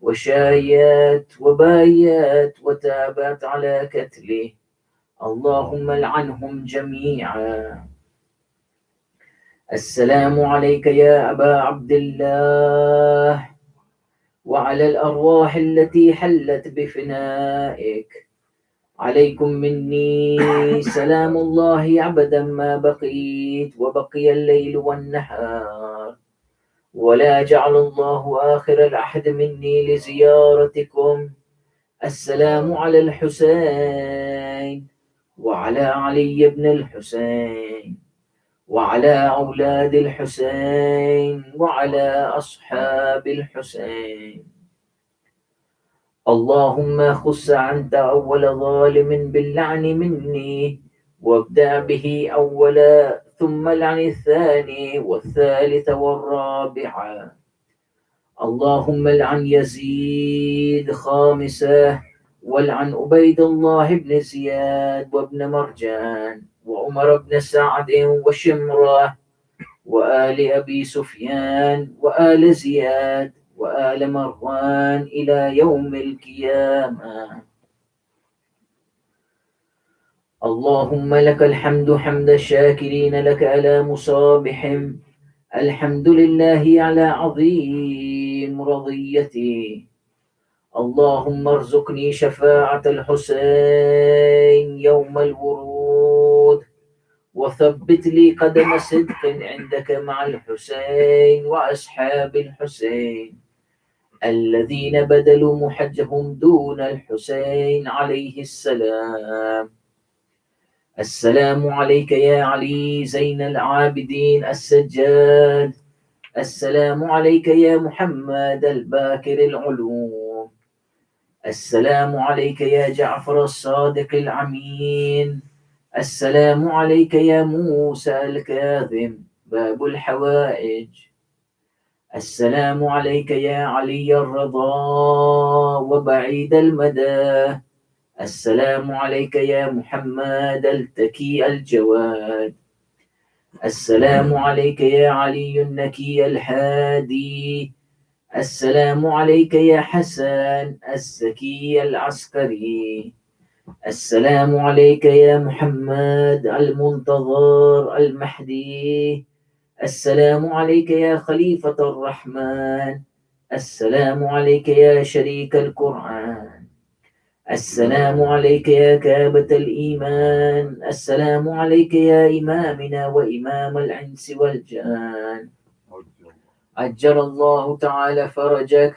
وشايات وبايات وتابت على قتله. اللهم لعنهم جميعا. السلام عليك يا أبا عبد الله وعلى الأرواح التي حلت بفنائك. عليكم مني سلام الله أبدا ما بقيت وبقي الليل والنهار ولا جعل الله آخر العهد مني لزيارتكم. السلام على الحسين وعلى علي بن الحسين وعلى أولاد الحسين وعلى أصحاب الحسين. اللهم خص أنت أول ظالم باللعن مني وابدأ به أولا ثم لعن الثاني والثالث والرابع. اللهم لعن يزيد خامسة ولعن عبيد الله بن زياد وابن مرجان وعمر بن سعد وشمرة وآل أبي سفيان وآل زياد وآل مروان إلى يوم القيامة. اللهم لك الحمد حمد الشاكرين لك على مصابهم. الحمد لله على عظيم رضيتي. اللهم ارزقني شفاعة الحسين يوم الورود وثبت لي قدم صدق عندك مع الحسين وأصحاب الحسين. الذين بدلوا محجهم دون الحسين عليه السلام. السلام عليك يا علي زين العابدين السجاد. السلام عليك يا محمد الباكر العلوم. السلام عليك يا جعفر الصادق العمين. السلام عليك يا موسى الكاظم باب الحوائج. السلام عليك يا علي الرضا وبعيد المدى. السلام عليك يا محمد التكي الجواد. السلام عليك يا علي النكي الهادي. السلام عليك يا حسن الزكي العسكري. السلام عليك يا محمد المنتظر المهدي. السلام عليك يا خليفة الرحمن. السلام عليك يا شريك القرآن. السلام عليك يا كابة الإيمان. السلام عليك يا إمامنا وإمام الإنس والجان. عجل الله تعالى فرجك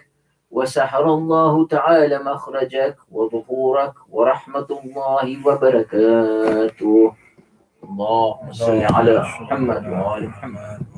وسحر الله تعالى مخرجك وظهورك ورحمة الله وبركاته. اللهم صل على محمد وآل محمد.